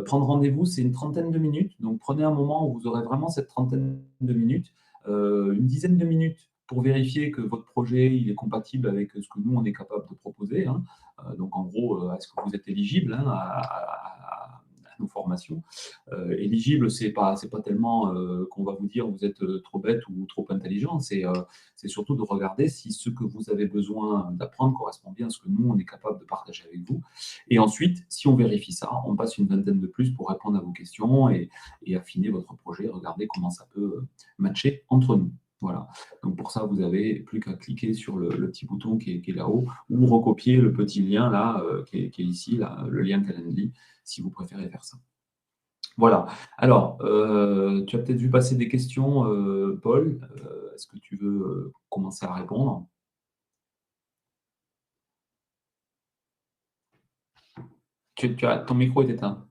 Prendre rendez-vous, c'est une trentaine de minutes. Donc, prenez un moment où vous aurez vraiment cette trentaine de minutes, une dizaine de minutes pour vérifier que votre projet il est compatible avec ce que nous, on est capable de proposer, hein. Donc, en gros, est-ce que vous êtes éligible, hein, à nos formations? Éligible, c'est pas tellement qu'on va vous dire vous êtes trop bête ou trop intelligent, c'est surtout de regarder si ce que vous avez besoin d'apprendre correspond bien à ce que nous, on est capable de partager avec vous. Et ensuite, si on vérifie ça, on passe une vingtaine de plus pour répondre à vos questions et affiner votre projet, regarder comment ça peut matcher entre nous. Voilà. Donc pour ça, vous avez plus qu'à cliquer sur le petit bouton qui est là-haut ou recopier le petit lien là qui est ici, là, le lien Calendly, si vous préférez faire ça. Voilà. Alors, tu as peut-être vu passer des questions, Paul. Est-ce que tu veux commencer à répondre? Ton micro est éteint.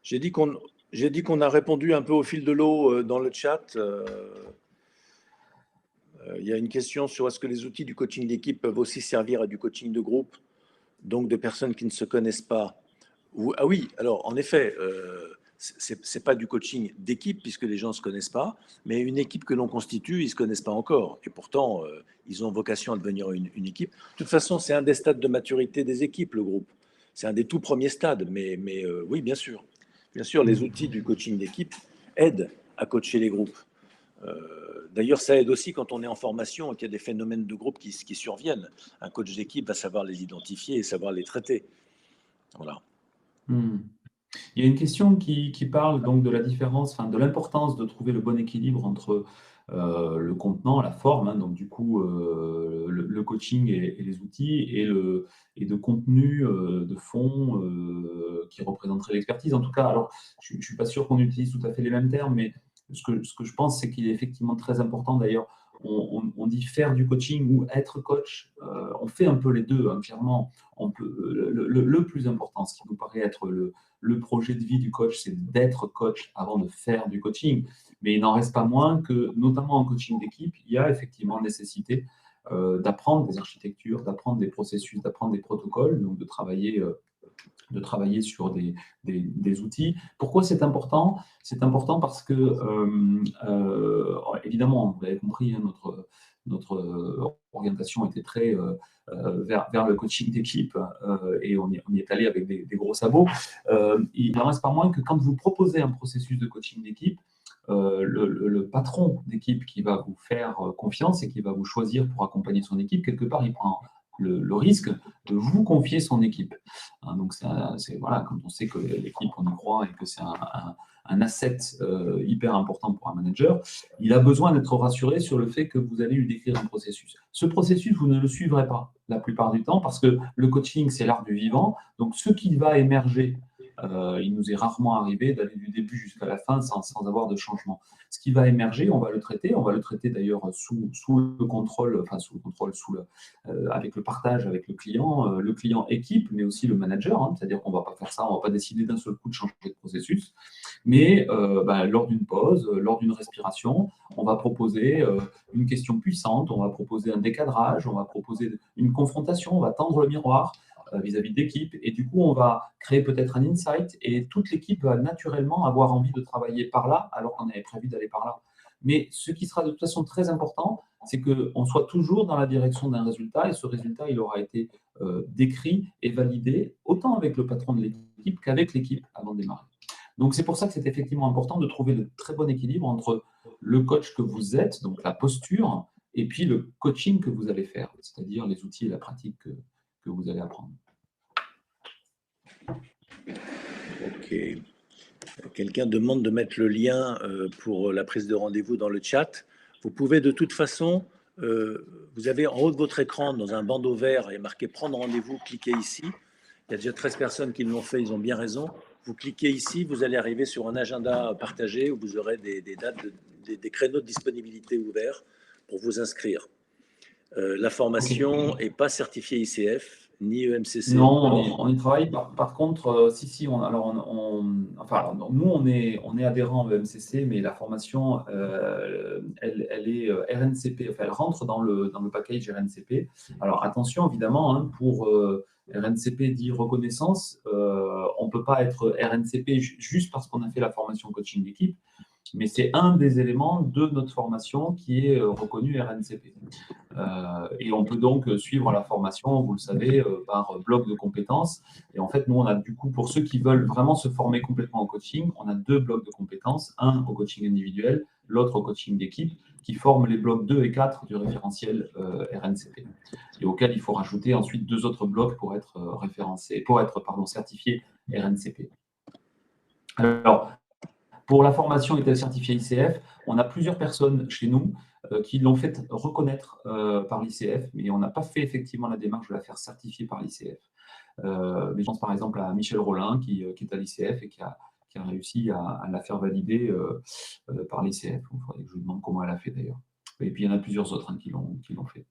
J'ai dit qu'on a répondu un peu au fil de l'eau dans le chat. Il y a une question sur est-ce que les outils du coaching d'équipe peuvent aussi servir à du coaching de groupe, donc de personnes qui ne se connaissent pas. Ah oui, alors en effet, c'est pas du coaching d'équipe puisque les gens ne se connaissent pas, mais une équipe que l'on constitue, ils ne se connaissent pas encore. Et pourtant, ils ont vocation à devenir une équipe. De toute façon, c'est un des stades de maturité des équipes, le groupe. C'est un des tout premiers stades, mais oui, bien sûr. Bien sûr, les outils du coaching d'équipe aident à coacher les groupes. D'ailleurs, ça aide aussi quand on est en formation et qu'il y a des phénomènes de groupe qui surviennent. Un coach d'équipe va savoir les identifier et savoir les traiter. Voilà. Il y a une question qui parle donc de la différence, enfin, de l'importance de trouver le bon équilibre entre le contenant, la forme, hein, donc du coup le coaching et les outils, et de contenu, de fond qui représenterait l'expertise. En tout cas, alors je ne suis pas sûr qu'on utilise tout à fait les mêmes termes, mais ce que je pense, c'est qu'il est effectivement très important. D'ailleurs, on dit faire du coaching ou être coach. On fait un peu les deux, hein, clairement. On peut, le plus important, ce qui nous paraît être le projet de vie du coach, c'est d'être coach avant de faire du coaching. Mais il n'en reste pas moins que, notamment en coaching d'équipe, il y a effectivement nécessité d'apprendre des architectures, d'apprendre des processus, d'apprendre des protocoles, donc de travailler sur des outils. Pourquoi c'est important? C'est important parce que, évidemment, vous l'avez compris, hein, notre orientation était très vers le coaching d'équipe et on y est allé avec des gros sabots. Il n'en reste pas moins que quand vous proposez un processus de coaching d'équipe, le patron d'équipe qui va vous faire confiance et qui va vous choisir pour accompagner son équipe, quelque part, il prend le risque de vous confier son équipe. Hein, donc, voilà, quand on sait que l'équipe, on y croit et que c'est un asset hyper important pour un manager, il a besoin d'être rassuré sur le fait que vous allez lui décrire un processus. Ce processus, vous ne le suivrez pas la plupart du temps parce que le coaching, c'est l'art du vivant. Donc, ce qui va émerger, il nous est rarement arrivé d'aller du début jusqu'à la fin sans avoir de changement. Ce qui va émerger, on va le traiter d'ailleurs sous le contrôle, enfin sous le contrôle, avec le partage avec le client équipe, mais aussi le manager, hein, c'est-à-dire qu'on ne va pas faire ça, on ne va pas décider d'un seul coup de changer de processus, mais lors d'une pause, lors d'une respiration, on va proposer une question puissante, on va proposer un décadrage, on va proposer une confrontation, on va tendre le miroir vis-à-vis de l'équipe, et du coup, on va créer peut-être un insight, et toute l'équipe va naturellement avoir envie de travailler par là, alors qu'on avait prévu d'aller par là. Mais ce qui sera de toute façon très important, c'est qu'on soit toujours dans la direction d'un résultat, et ce résultat, il aura été décrit et validé, autant avec le patron de l'équipe qu'avec l'équipe avant de démarrer. Donc, c'est pour ça que c'est effectivement important de trouver le très bon équilibre entre le coach que vous êtes, donc la posture, et puis le coaching que vous allez faire, c'est-à-dire les outils et la pratique que vous allez apprendre. Ok. Quelqu'un demande de mettre le lien pour la prise de rendez-vous dans le chat. Vous pouvez de toute façon, vous avez en haut de votre écran, dans un bandeau vert, et marqué prendre rendez-vous, cliquez ici. Il y a déjà 13 personnes qui l'ont fait, ils ont bien raison. Vous cliquez ici, vous allez arriver sur un agenda partagé où vous aurez des dates, des créneaux de disponibilité ouverts pour vous inscrire. La formation n'est pas certifiée ICF, ni EMCC? Non, on y travaille. Par contre, si, enfin, nous, on est adhérent au MCC, mais la formation, elle est RNCP, enfin, elle rentre dans le package RNCP. Alors, attention, évidemment, hein, pour RNCP dit reconnaissance, on ne peut pas être RNCP juste parce qu'on a fait la formation coaching d'équipe, mais c'est un des éléments de notre formation qui est reconnu RNCP. Et on peut donc suivre la formation, vous le savez, par bloc de compétences. Et en fait, nous, on a du coup, pour ceux qui veulent vraiment se former complètement au coaching, on a 2 blocs de compétences, un au coaching individuel, l'autre au coaching d'équipe, qui forment les blocs 2 et 4 du référentiel RNCP. Et auquel il faut rajouter ensuite 2 autres blocs pour être certifié RNCP. Alors, pour la formation est-elle certifiée ICF, on a plusieurs personnes chez nous qui l'ont fait reconnaître par l'ICF, mais on n'a pas fait effectivement la démarche de la faire certifier par l'ICF. Mais je pense par exemple à Michel Rollin qui est à l'ICF et qui a réussi à la faire valider par l'ICF. Il faudrait que je lui demande comment elle a fait d'ailleurs. Et puis il y en a plusieurs autres qui l'ont fait.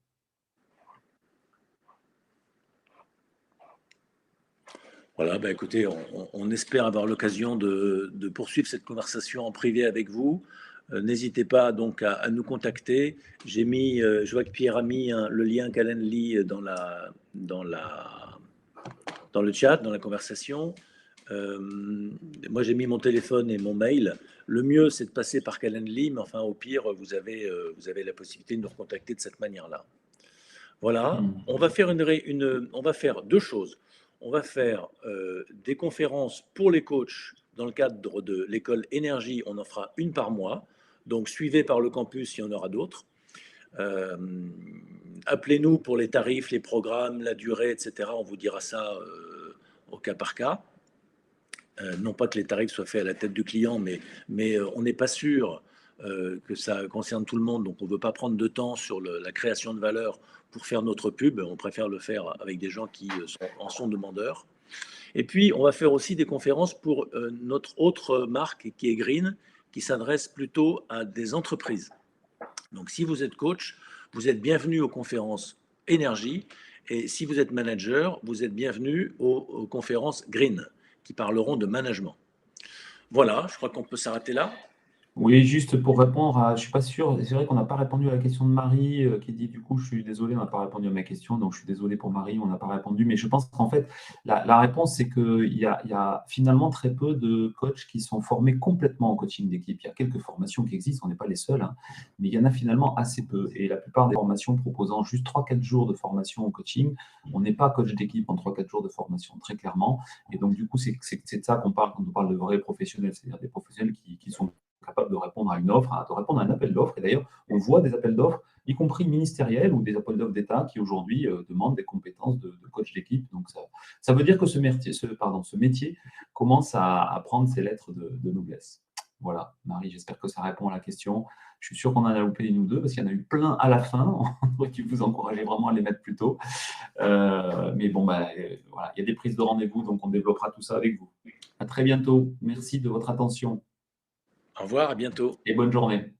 Voilà, bah écoutez, on espère avoir l'occasion de poursuivre cette conversation en privé avec vous. N'hésitez pas donc à nous contacter. J'ai mis, je vois que Pierre a mis le lien Calendly dans le chat, dans la conversation. Moi, j'ai mis mon téléphone et mon mail. Le mieux, c'est de passer par Calendly, mais enfin, au pire, vous avez la possibilité de nous recontacter de cette manière-là. Voilà, on va faire on va faire 2 choses. On va faire des conférences pour les coachs dans le cadre de l'école Énergie. On en fera une par mois. Donc, suivez par le campus, il y en aura d'autres. Appelez-nous pour les tarifs, les programmes, la durée, etc. On vous dira ça au cas par cas. Non pas que les tarifs soient faits à la tête du client, mais on n'est pas sûr que ça concerne tout le monde. Donc, on ne veut pas prendre de temps sur la création de valeur pour faire notre pub. On préfère le faire avec des gens qui en sont demandeurs. Et puis, on va faire aussi des conférences pour notre autre marque qui est Green, qui s'adresse plutôt à des entreprises. Donc, si vous êtes coach, vous êtes bienvenu aux conférences énergie. Et si vous êtes manager, vous êtes bienvenu aux conférences Green, qui parleront de management. Voilà, je crois qu'on peut s'arrêter là. Oui, juste pour répondre à, je suis pas sûr, c'est vrai qu'on n'a pas répondu à la question de Marie qui dit du coup, je suis désolé, on n'a pas répondu à ma question, donc je suis désolé pour Marie, on n'a pas répondu, mais je pense qu'en fait, la réponse, c'est qu'il y a finalement très peu de coachs qui sont formés complètement en coaching d'équipe. Il y a quelques formations qui existent, on n'est pas les seuls, hein, mais il y en a finalement assez peu. Et la plupart des formations proposant juste 3-4 jours de formation au coaching, on n'est pas coach d'équipe en 3-4 jours de formation, très clairement. Et donc, du coup, c'est de ça qu'on parle quand on parle de vrais professionnels, c'est-à-dire des professionnels qui sont capable de répondre à une offre, de répondre à un appel d'offres. Et d'ailleurs, on voit des appels d'offres, y compris ministériels ou des appels d'offres d'État qui aujourd'hui demandent des compétences de coach d'équipe. Donc, ça veut dire que ce métier commence à prendre ses lettres de noblesse. Voilà, Marie, j'espère que ça répond à la question. Je suis sûr qu'on en a loupé une ou deux parce qu'il y en a eu plein à la fin. On aurait dû vous encourager vraiment à les mettre plus tôt. Mais bon, voilà, il y a des prises de rendez-vous, donc on développera tout ça avec vous. À très bientôt. Merci de votre attention. Au revoir, à bientôt. Et bonne journée.